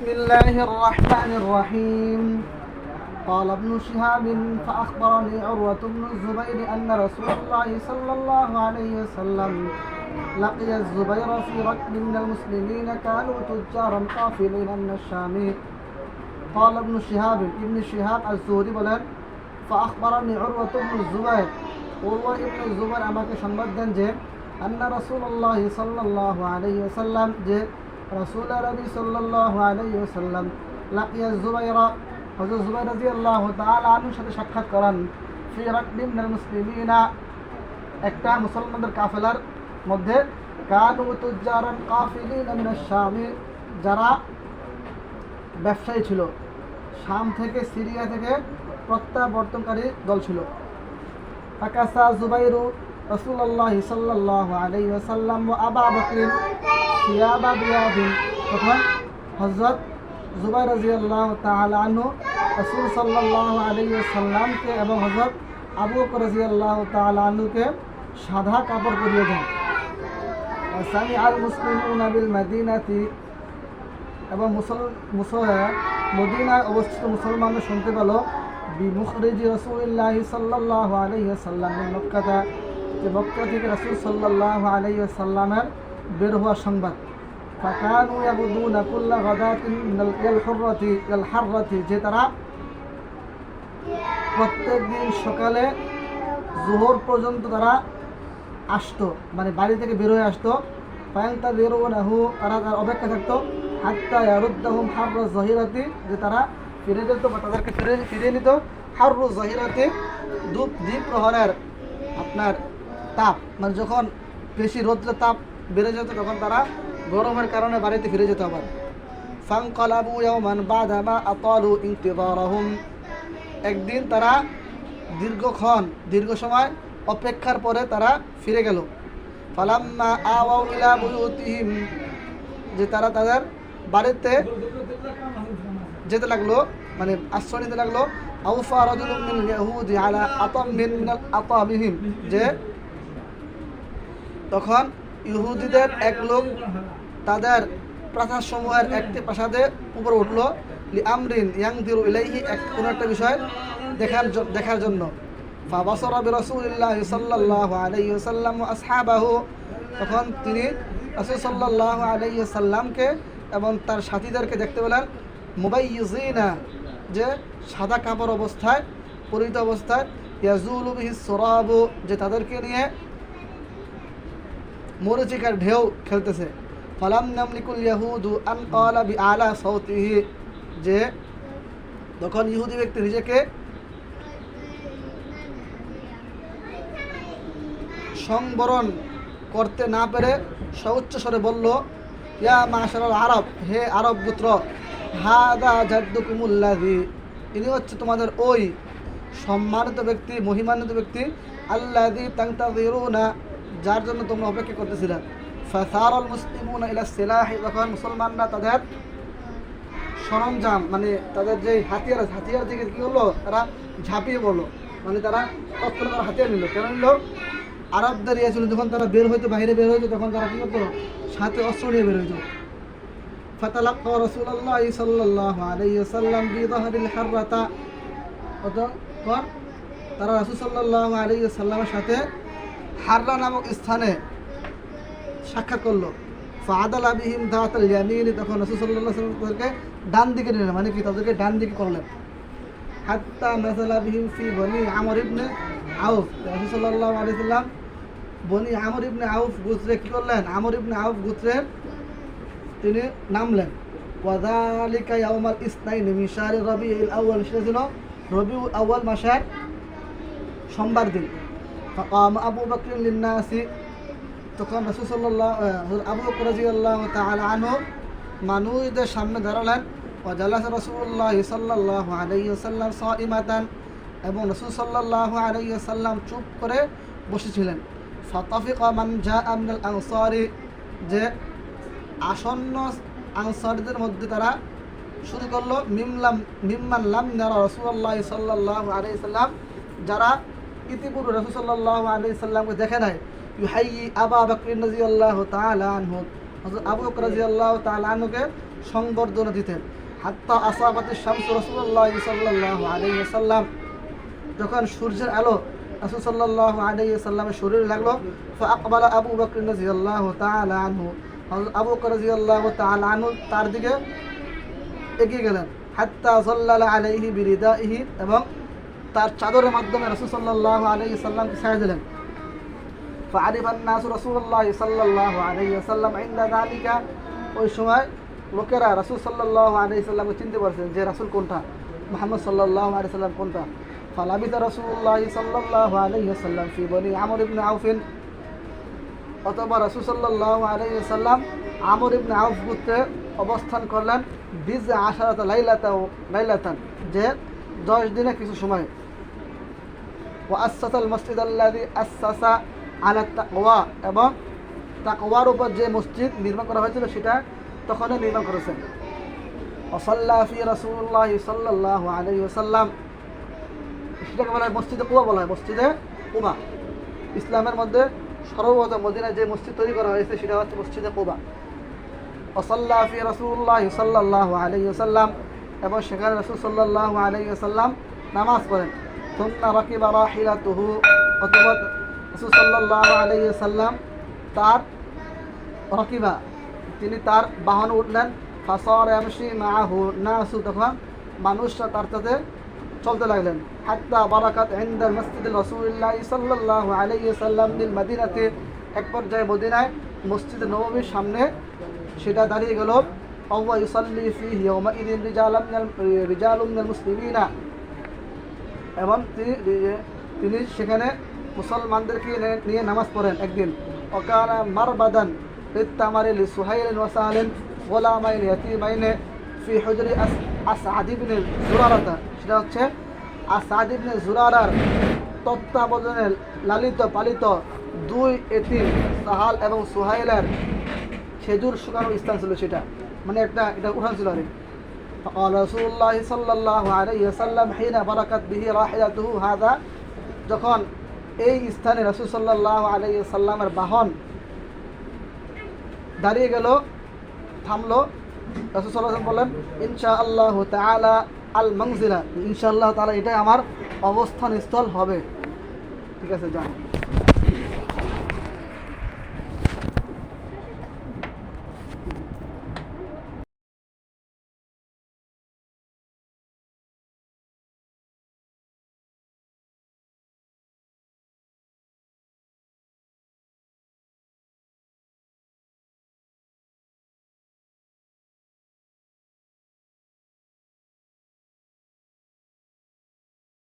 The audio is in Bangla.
الله الرحمن الرحيم قال ابن شهاب فأخبرني عروة بن الزبير أن رسول الله صلى الله عليه وسلم لقي الزبير في ركب من المسلمين كانوا تجارا قافلين من الشام قال ابن شهاب الزهري বলেন فأخبرني عروة بن الزبير عروة بن الزبير আমাকে সংবাদ দেন যে أن رسول الله صلى الله عليه وسلم যে রাসূল নবী সাল্লাল্লাহু আলাইহি ওয়াসাল্লাম লাকিয়া যুবাইর হযরত যুবাইর রাদিয়াল্লাহু তাআলা আনহুর সাথে সাক্ষাৎ করেন ফি রাকবিন মিনাল মুসলিমিনা একটা মুসলমানদের কাফেলার মধ্যে কানু তুজারান কাফিলিন মিনাশ শাম যারা ব্যবসায়ী ছিল শাম থেকে সিরিয়া থেকে প্রত্যাবর্তনকারী দল ছিল ফাকাসা যুবাইরু রাসূলুল্লাহ সাল্লাল্লাহু আলাইহি ওয়াসাল্লাম ওয়া আবু বকর সিয়াবা বিয়াদিন তখন হযরত যুবাইর রাদিয়াল্লাহু তাআলা আনহু রাসূল সাল্লাল্লাহু আলাইহি ওয়াসাল্লামকে এবং হযরত আবু বকর রাদিয়াল্লাহু তাআলা আনহুকে সাদা কাপড় পরিয়ে দেন সামি আল মুসলিমুনা বিল মদিনাতি এবং মদিনায় অবস্থিত মুসলমানরা শুনতে পেল বিমুখরিজি রাসূলুল্লাহ সাল্লাল্লাহু আলাইহি ওয়াসাল্লাম মক্কা যে মক্কা থেকে রাসূল সাল্লাল্লাহু আলাইহি ওয়াসাল্লামের বের হওয়ার সংবাদ ফাকানু ইয়াগুদুনা কুল্লা গাদাতিন মিনাল হাররাতি যে তারা প্রত্যেক দিন সকালে যোহর পর্যন্ত তারা আসতো মানে বাড়ি থেকে বের হয়ে আসতো ফায়ান্তা বেরোনাহু তারা তার অপেক্ষা থাকতো হাত্তা ইয়ারুদ্দাহুম হাররু যাহিরাতি যে তারা ফিরে যেত বা তাদেরকে ফিরিয়ে নিত হাররু যাহিরাতি দ্বীপ প্রহরের আপনার তাপ মানে যখন বেশি রৌদ্রের তাপ বেড়ে যেত তখন তারা গরমের কারণে বাড়িতে ফিরে যেত আবার ফানকালাবু ইয়াওমান বাদা মা আতালু ইনতিযারহুম একদিন তারা দীর্ঘ সময় অপেক্ষার পরে তারা ফিরে গেল ফালাম্মা আওয়াউ ইলা বুয়ুতিহিম যে তারা তাদের বাড়িতে যেতে লাগলো মানে আশ্রয় নিতে লাগলো আউফা রাজুলুম মিন ইয়াহুদি আলা আতামিন মিনাল আতামিহিম যে তখন ইহুদিদের এক লোক তাদের প্রাসাদসমূহের একটি প্রাসাদে উপরে উঠলো লি আমরিন ইয়ানদিরু ইলাইহি কোনো একটা বিষয় দেখার জন্য ফাবাসারা বিরাসূলিল্লাহ সাল্লাল্লাহু আলাইহি ওয়াসাল্লাম ওয়া আসহাবাহু তখন তিনি রাসূল সাল্লাল্লাহু আলাইহি ওয়াসাল্লামকে এবং তার সাথীদেরকে দেখতে পেলেন মুবাইয়িজিনা যে সাদা কাপড় অবস্থায় পরিহিত অবস্থায় ইয়াজুলু বিহিস সুরাবু যে তাদেরকে নিয়ে মরুচিকার ঢেউ খেলতেছে ফালাম নামলিকুল ইয়াহুদু আন ক্বালা বিআলা সাউতিহি যে তখন ইহুদি ব্যক্তি নিজেকে সংবরণ করতে না পেরে সউচ্চ স্বরে বলল ইয়া মাশারাল আরব হে আরব গোত্র হাদা জাদ্দুকুমুল্লাযী ইনি হচ্ছে তোমাদের ওই সম্মানিত ব্যক্তি মহিমান্বিত ব্যক্তি আল্লাযী তানতাযিরুনা যার জন্য তোমরা অপেক্ষা করতেছিলে ফাসারাল মুসলিমুনা ইলা সিলাহি যখন মুসলমানরা তাদের সরঞ্জাম মানে তাদের যে হাতিয়ার দিকে কি হলো তারা ঝাঁপিয়ে পড়লো মানে তারা তৎক্ষণাৎ তারা হাতিয়ার নিল কেন নিল আরবদের ছিল যখন তারা বের হইতো বাইরে বের হইতো তখন তারা কি করতো সাথে অস্ত্র নিয়ে বের হইতো ফাতালাক্কা রাসূলুল্লাহ সাল্লাল্লাহু আলাইহি ওয়াসাল্লাম বিযাহরিল হাররাতা অতঃপর তারা রাসূল সাল্লাল্লাহু আলাইহি ওয়াসাল্লামের সাথে হাররা নামক স্থানে সাক্ষাৎ করলো ফাআদালা বিহিম দাতাল ইয়ামিন তখন রাসূল সাল্লাল্লাহু আলাইহি ওয়াসাল্লাম তাদেরকে ডান দিকে নিলেন মানে কি তাদেরকে ডান দিকে করলেন হাত্তা নাযালা বিহিম ফি বনি আমর ইবনে আউফ রাসূল সাল্লাল্লাহু আলাইহি ওয়াসাল্লাম বনি আমর ইবনে আউফ গোত্রে কি করলেন আমর ইবনে আউফ গোত্রের তিনি নামলেন ওয়াযালিকা ইয়াউমাল ইসনাইন মিন শাহরি রবিউল আউয়াল সেটা ছিল রবিউল আউয়াল মাসের সোমবার দিন ফাকাম আবু বকর লিন্নাসি তখন রাসূল সাল্লাল্লাহু আবু বকর রাদিয়াল্লাহু তাআলা আনহু মানুষদের সামনে দাঁড়ালেন ওয়া জালাসা রাসূলুল্লাহ সাল্লাল্লাহু আলাইহি ওয়াসাল্লাম সাইমাতান এবং রাসূল সাল্লাল্লাহু আলাইহি ওয়াসাল্লাম চুপ করে বসেছিলেন ফাতাফিকা মান জাআ মিনাল আনসারি যে আসন্ন আনসারদের মধ্যে তারা শুরু করলো মিম্মান লাম নারা রাসূলুল্লাহ সাল্লাল্লাহু আলাইহি ওয়াসাল্লাম যারা ইতিপূর্বে রাসূল সাল্লাল্লাহু আলাইহি ওয়াসাল্লামকে দেখে নাই ইউহাইয়ি আবু বকর রাদিয়াল্লাহু তাআলা আনহু হযরত আবু বকর রাদিয়াল্লাহু তাআলা আনহুকে সংবর্ধনা দিতেন। হাত্তা আসাবাতি শামসু রাসূলুল্লাহ সাল্লাল্লাহু আলাইহি ওয়াসাল্লাম, যখন সূর্যের আলো রাসূল সাল্লাল্লাহু আলাইহি ওয়াসাল্লামের শরীরে লাগলো, ফাআকবালা আবু বকর রাদিয়াল্লাহু তাআলা আনহু, আবু বকর রাদিয়াল্লাহু তাআলা আনহু তার দিকে এগিয়ে গেলেন। হাত্তা যাল্লালা আলাইহি বিরিদাইহি, এবং তার চাদরের মাধ্যমে রাসূল সাল্লাল্লাহু আলাইহি ওয়াসাল্লামকে ছায়া দিলেন। ফাআরিফান নাসু রাসূলুল্লাহ সাল্লাল্লাহু আলাইহি ওয়াসাল্লাম ইনদা যালিকা, ওই সময় লোকেরা রাসূল সাল্লাল্লাহু আলাইহি ওয়াসাল্লামকে চিনতে পারছেন যে রাসূল কোনটা, মুহাম্মদ সাল্লাল্লাহু আলাইহি ওয়াসাল্লাম কোনটা। ফালাবিতা রাসূলুল্লাহ সাল্লাল্লাহু আলাইহি ওয়াসাল্লাম ফি বনি আমর ইবনে আউফিন, অথবা রাসূল সাল্লাল্লাহু আলাইহি ওয়াসাল্লাম আমর ইবনে আউফ গোত্রে অবস্থান করলেন। 10 লাইলাতান, যে 10 দিনে কিছু সময়। ওয়া আসসাসাল মসজিদ আল্লাযী আসাসা আলা তাকওয়া, এবং তাকওয়ার উপর যে মসজিদ নির্মাণ করা হয়েছিল সেটা তখনই নির্মাণ করেছেন। ওয়া সাল্লা ফি রাসূলুল্লাহ সাল্লাল্লাহু আলাইহি ওয়াসাল্লাম, সেটাকে বলা হয় মসজিদে কুবা বলা হয়, মসজিদে কুবা। ইসলামের মধ্যে সর্বপ্রথম মদিনায় যে মসজিদ তৈরি করা হয়েছে সেটা হচ্ছে মসজিদে কুবা। ওয়া সাল্লা ফি রাসূলুল্লাহ সাল্লাল্লাহু আলাইহি ওয়াসাল্লাম, এবং সেখানে রাসূল সাল্লাল্লাহু আলাইহি ওয়াসাল্লাম নামাজ পড়েন। সুম্মা রাকিবা রাহিলাতুহু, অথবা রাসূল সাল্লাল্লাহু আলাইহি ওয়াসাল্লাম তার রাকিবা, তিনি তার বাহনে উঠলেন। ফাসারা ইয়ামশি মাআহু নাসু, তখন মানুষরা তার সাথে চলতে লাগলেন। হাত্তা বারাকাত ইনদা মসজিদে রাসূলুল্লাহ সাল্লাল্লাহু আলাইহি ওয়াসাল্লাম বিল মদিনাতে, এক পর্যায়ে মদিনায় মসজিদে নববীর সামনে সেটা দাঁড়িয়ে গেল। আল্লাহ ইউসাল্লি ফিহি ইয়াওমাইদিন রিজালুন মিনাল মুসলিমিনা, এবং তিনি সেখানে মুসলমানদেরকে নিয়ে নামাজ পড়েন একদিন। ওয়াকানা মারবাদান লিত্তামারি লিসুহাইল ওয়া সাহালিন গোলামাইন ইয়াতীমাইন ফি হুজরি আসআদ ইবনে জুরারাতা, সেটা হচ্ছে আসআদ ইবনে জুরারার তত্ত্বাবধানে লালিত পালিত 2 এতিম সাহাল এবং সুহাইলের খেজুর শুকানোর স্থান ছিল সেটা, মানে এটা উঠান ছিল আর কি। فقال رسول الله صلى الله عليه وسلم حين بركت به راحلته هذا, যখন এই স্থানে রাসূল সাল্লাল্লাহু আলাইহি ওয়াসাল্লামের বাহন দাঁড়িয়ে গেল, থামলো, রাসূল সাল্লাল্লাহু আলাইহি ওয়াসাল্লাম বললেন ইনশাআল্লাহু তাআলা আল মানজিলা, ইনশাআল্লাহ তাআলা এটাই আমার অবস্থান স্থল হবে। ঠিক আছে, যান।